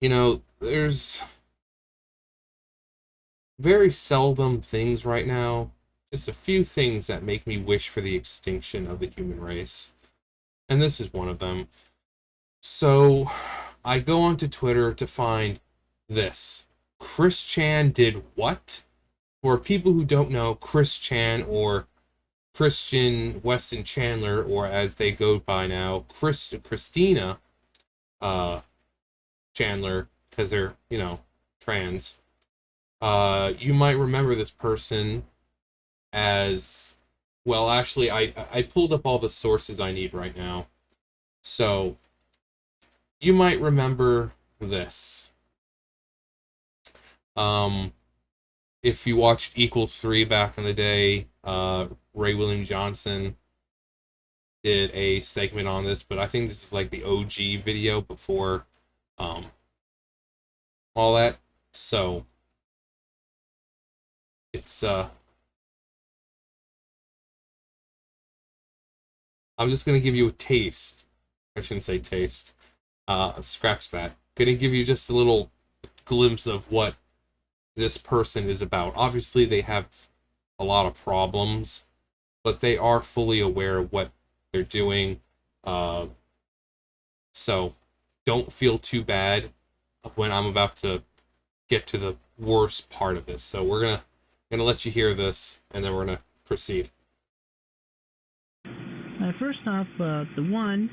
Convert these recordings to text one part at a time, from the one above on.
There's very seldom things right now, just a few things that make me wish for the extinction of the human race. And this is one of them. So I go onto Twitter to find this. Chris Chan did what? For people who don't know, Chris Chan, or Christian Weston Chandler, or as they go by now, Christina uh, Chandler, because they're, trans. You might remember this person as well. Actually, I pulled up all the sources I need right now. So you might remember this. Um, if you watched Equals 3 back in the day, Ray William Johnson did a segment on this, but I think this is like the OG video before um, all that. So it's I'm just gonna give you a taste. I shouldn't say taste. Scratch that. Gonna give you just a little glimpse of what this person is about. Obviously, they have a lot of problems, but they are fully aware of what they're doing. Uh, so don't feel too bad when I'm about to get to the worst part of this. So we're gonna let you hear this, and then we're gonna proceed. First off, the one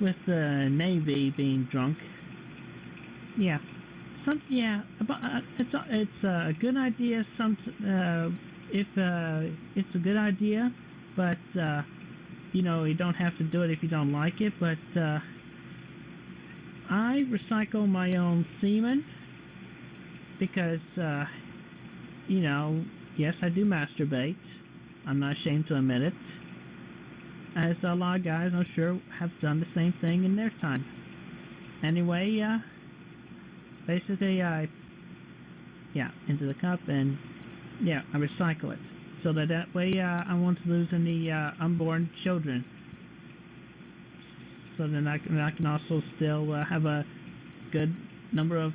with the Navy being drunk. Yeah, it's a good idea. If it's a good idea, but you don't have to do it if you don't like it. But I recycle my own semen because yes, I do masturbate. I'm not ashamed to admit it. As a lot of guys, I'm sure, have done the same thing in their time. Anyway, basically, into the cup, and I recycle it. So that way, I won't lose any unborn children. So then I can also still have a good number of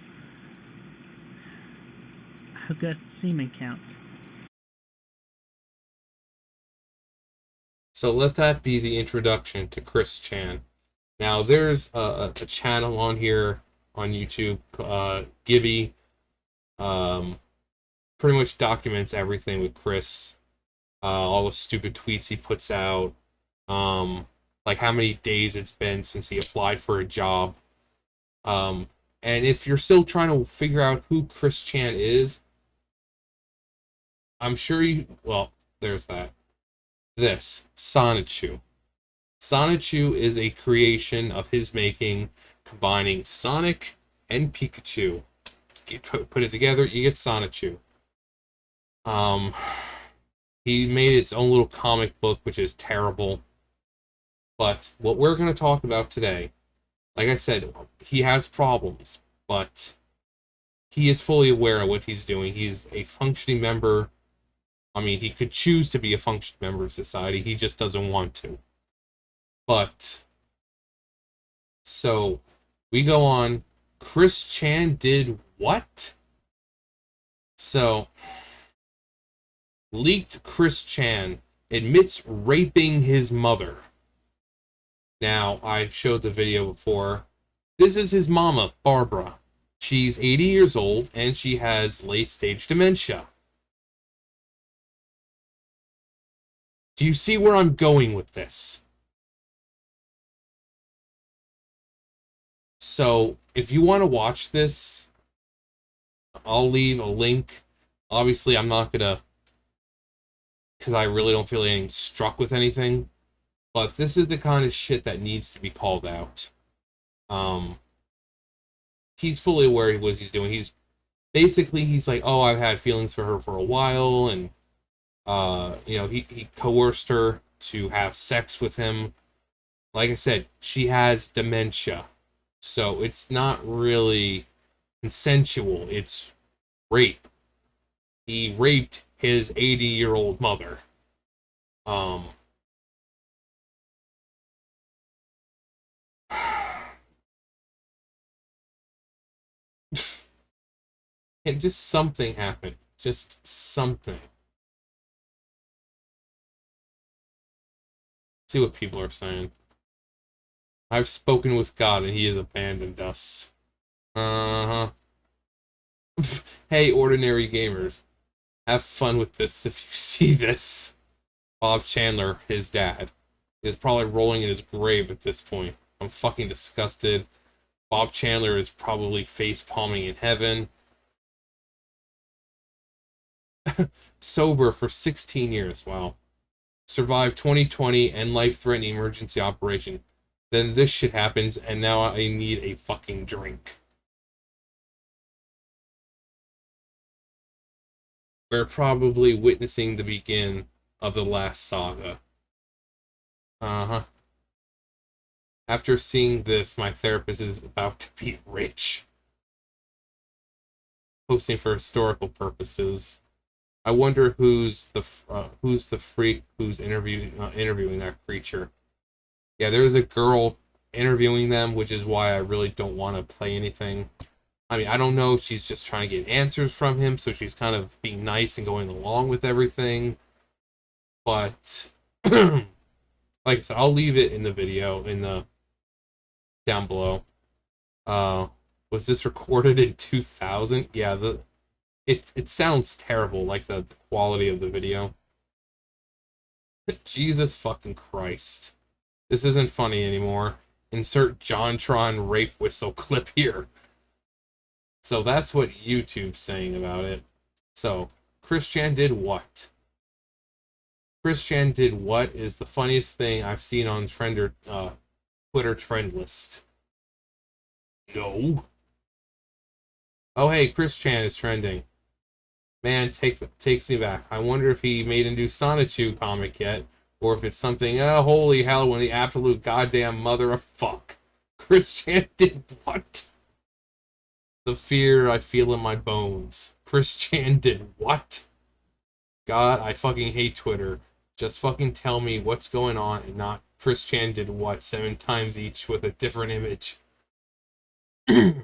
a good semen count. So let that be the introduction to Chris Chan. Now there's a channel on here on YouTube, GiBi. Um, Pretty much documents everything with Chris, all the stupid tweets he puts out, um, like how many days it's been since he applied for a job. Um, and if you're still trying to figure out who Chris Chan is, I'm sure you. Well, there's that. This Sonichu. Sonichu is a creation of his making, combining Sonic and Pikachu. Put it together, you get Sonichu. Um, he made its own little comic book, which is terrible. But what we're going to talk about today, like I said, he has problems, but he is fully aware of what he's doing. He's a functioning member. I mean, he could choose to be a functioning member of society. He just doesn't want to. But so we go on. Chris Chan did what? So leaked Chris Chan admits raping his mother. Now, I showed the video before. This is his mama, Barbara. She's 80 years old and she has late stage dementia. Do you see where I'm going with this? So, if you want to watch this, I'll leave a link. Obviously, I'm not gonna, because I really don't feel getting struck with anything. But this is the kind of shit that needs to be called out. Um, he's fully aware of what he's doing. He's like, oh, I've had feelings for her for a while, and he coerced her to have sex with him. Like I said, she has dementia, so it's not really consensual. It's rape. He raped his 80-year-old mother. Um, And just something happened. Just something. See what people are saying. I've spoken with God and he has abandoned us. Uh-huh. Hey, ordinary gamers. Have fun with this if you see this. Bob Chandler, his dad, is probably rolling in his grave at this point. I'm fucking disgusted. Bob Chandler is probably face palming in heaven. Sober for 16 years. Wow. Survived 2020 and life-threatening emergency operation. Then this shit happens, and now I need a fucking drink. We're probably witnessing the begin of the last saga. Uh-huh. After seeing this, my therapist is about to be rich. Posting for historical purposes. I wonder who's the freak who's interviewing that creature. Yeah, there's a girl interviewing them, which is why I really don't want to play anything. I mean, I don't know if she's just trying to get answers from him, so she's kind of being nice and going along with everything. But like I said, I'll leave it in the video in the down below. Uh, was this recorded in 2000? Yeah, it sounds terrible, like the quality of the video. Jesus fucking Christ. This isn't funny anymore. Insert JonTron rape whistle clip here. So that's what YouTube's saying about it. So, Chris Chan did what? Chris Chan did what is the funniest thing I've seen on Twitter trend list. No. Oh hey, Chris Chan is trending. Man, takes me back. I wonder if he made a new Sonichu comic yet, or if it's something, holy hell, when the absolute goddamn mother of fuck. Chris Chan did what? The fear I feel in my bones. Chris Chan did what? God, I fucking hate Twitter. Just fucking tell me what's going on and not Chris Chan did what 7 times each with a different image. I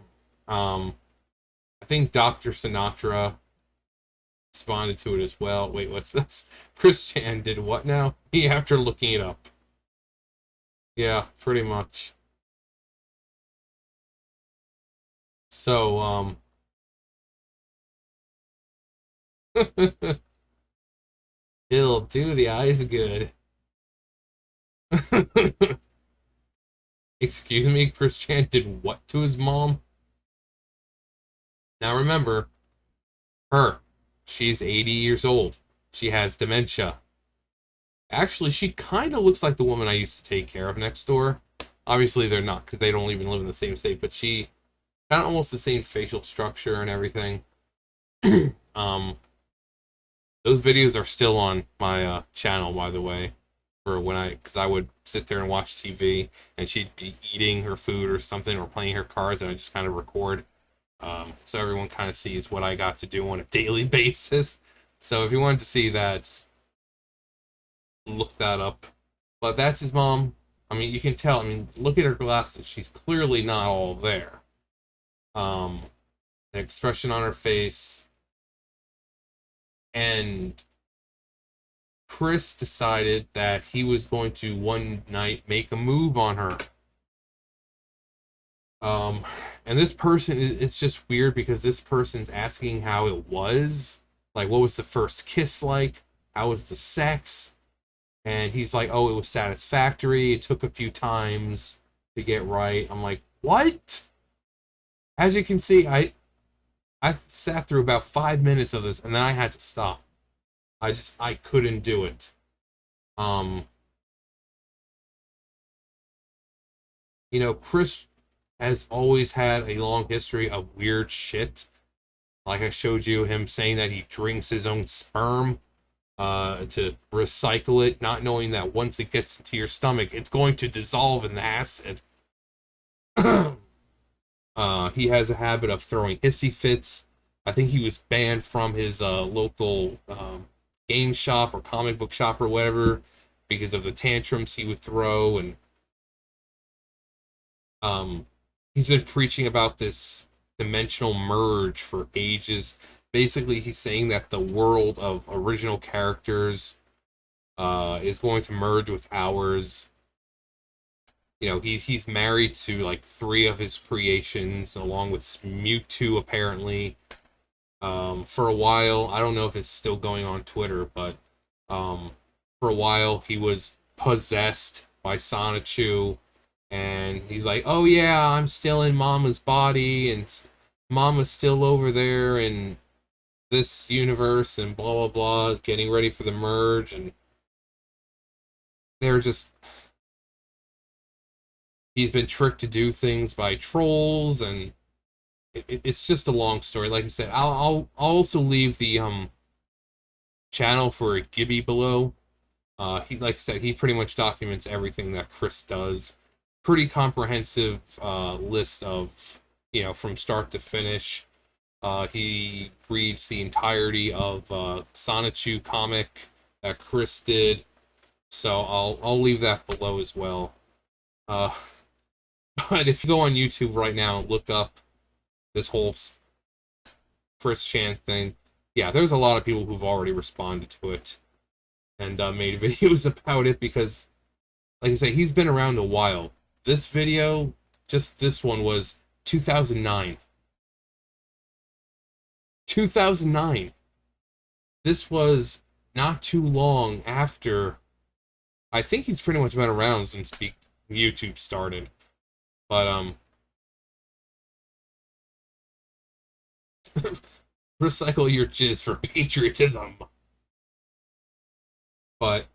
think Dr. Sinatra responded to it as well. Wait, what's this? Chris Chan did what now? After looking it up. Yeah, pretty much. So, it'll do the eyes good. Excuse me, Chris Chan did what to his mom? Now remember, her. She's 80 years old. She has dementia. Actually, she kind of looks like the woman I used to take care of next door. Obviously, they're not because they don't even live in the same state, but she kind of almost the same facial structure and everything. um, those videos are still on my channel, by the way, for because I would sit there and watch TV, and she'd be eating her food or something, or playing her cards, and I just kind of record, so everyone kind of sees what I got to do on a daily basis. So if you wanted to see that, just look that up. But that's his mom. I mean, you can tell. I mean, look at her glasses. She's clearly not all there. Um, the expression on her face, and Chris decided that he was going to one night make a move on her. Um, and this person, it's just weird because this person's asking how it was. Like, what was the first kiss like? How was the sex? And he's like, oh, it was satisfactory. It took a few times to get right. I'm like, what? As you can see, I sat through about 5 minutes of this, and then I had to stop. I couldn't do it. Um, Chris has always had a long history of weird shit. Like I showed you him saying that he drinks his own sperm to recycle it, not knowing that once it gets into your stomach, it's going to dissolve in the acid. He has a habit of throwing hissy fits. I think he was banned from his local game shop or comic book shop or whatever because of the tantrums he would throw. And um, he's been preaching about this dimensional merge for ages. Basically, he's saying that the world of original characters is going to merge with ours. You know, he's married to like three of his creations, along with Mewtwo apparently. For a while, I don't know if it's still going on Twitter, but um, for a while he was possessed by Sonichu, and he's like, "Oh yeah, I'm still in Mama's body, and Mama's still over there in this universe, and blah blah blah, getting ready for the merge." And they're just he's been tricked to do things by trolls, and it's just a long story. Like I said, I'll also leave the channel for GiBi below. He, like I said, he pretty much documents everything that Chris does. Pretty comprehensive list of, you know, from start to finish. He reads the entirety of Sonichu comic that Chris did, so I'll leave that below as well. Uh, but if you go on YouTube right now and look up this whole Chris Chan thing, yeah, there's a lot of people who've already responded to it and made videos about it because, like I say, he's been around a while. This video, just this one, was 2009. 2009. This was not too long after. I think he's pretty much been around since YouTube started. But recycle your jizz for patriotism. But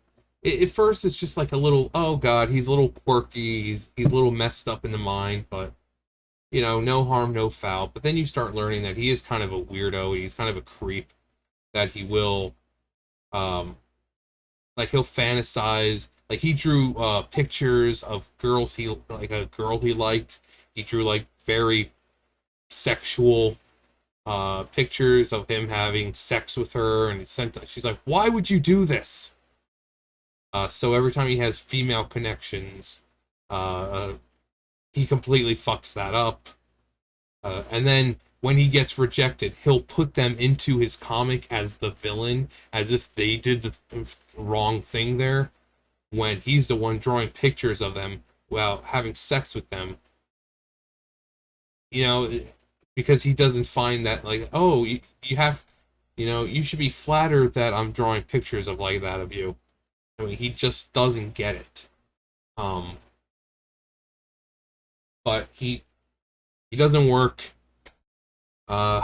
at first, it's just like a little. Oh God, he's a little quirky. He's a little messed up in the mind, but you know, no harm, no foul. But then you start learning that he is kind of a weirdo. He's kind of a creep. That he will, um, like he'll fantasize. Like he drew pictures of girls like a girl he liked. He drew like very sexual pictures of him having sex with her, and he sent. She's like, "Why would you do this?" So every time he has female connections, uh, he completely fucks that up. And then when he gets rejected, he'll put them into his comic as the villain, as if they did the wrong thing there, when he's the one drawing pictures of them while having sex with them. You know, because he doesn't find that, like, oh, you have, you know, you should be flattered that I'm drawing pictures of like that of you. I mean, he just doesn't get it. Um, but he doesn't work. Uh,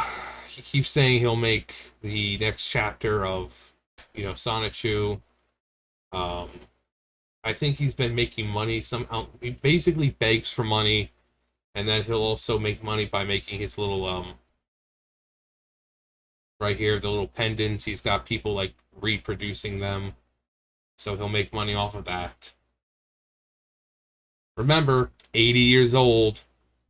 he keeps saying he'll make the next chapter of, you know, Sonichu. Um, I think he's been making money. He basically begs for money, and then he'll also make money by making his little right here, the little pendants. He's got people like reproducing them, so he'll make money off of that. Remember, 80 years old,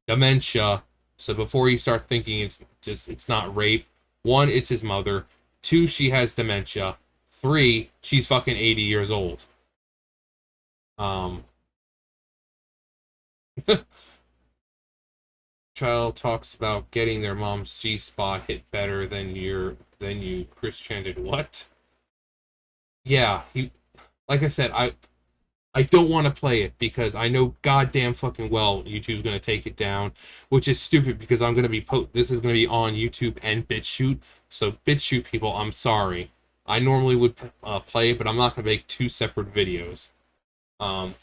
dementia. So before you start thinking it's not rape, one, it's his mother. Two, she has dementia. Three, she's fucking 80 years old. Um, Child talks about getting their mom's G spot hit better than you. Chris Chan did what? Yeah, he. Like I said, I don't want to play it because I know goddamn fucking well YouTube's gonna take it down, which is stupid because I'm gonna be this is gonna be on YouTube and BitChute. So BitChute people, I'm sorry. I normally would play it, but I'm not gonna make two separate videos. Um,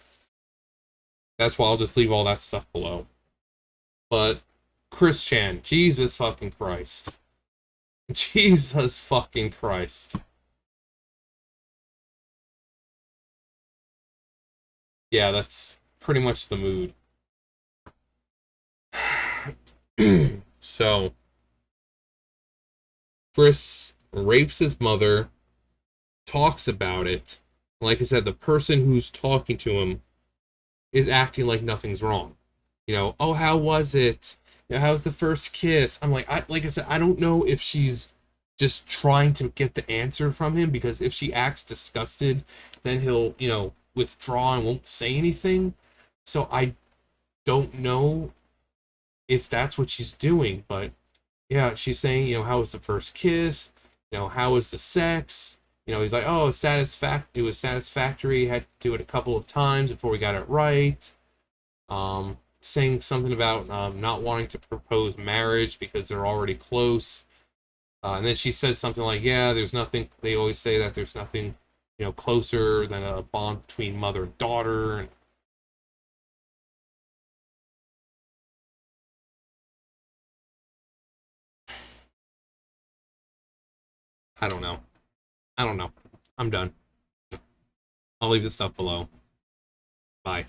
that's why I'll just leave all that stuff below. But Chris Chan, Jesus fucking Christ, Jesus fucking Christ. Yeah, that's pretty much the mood. So Chris rapes his mother, talks about it. Like I said, the person who's talking to him is acting like nothing's wrong. You know, oh, how was it? You know, how's the first kiss? I'm like I said, I don't know if she's just trying to get the answer from him, because if she acts disgusted, then he'll, you know, withdraw and won't say anything. So I don't know if that's what she's doing. But yeah, she's saying, how was the first kiss? How was the sex? He's like, oh, it was satisfactory. Had to do it a couple of times before we got it right. Saying something about not wanting to propose marriage because they're already close. And then she said something like, yeah, there's nothing, they always say that there's nothing, closer than a bond between mother and daughter. And I don't know. I don't know. I'm done. I'll leave this stuff below. Bye.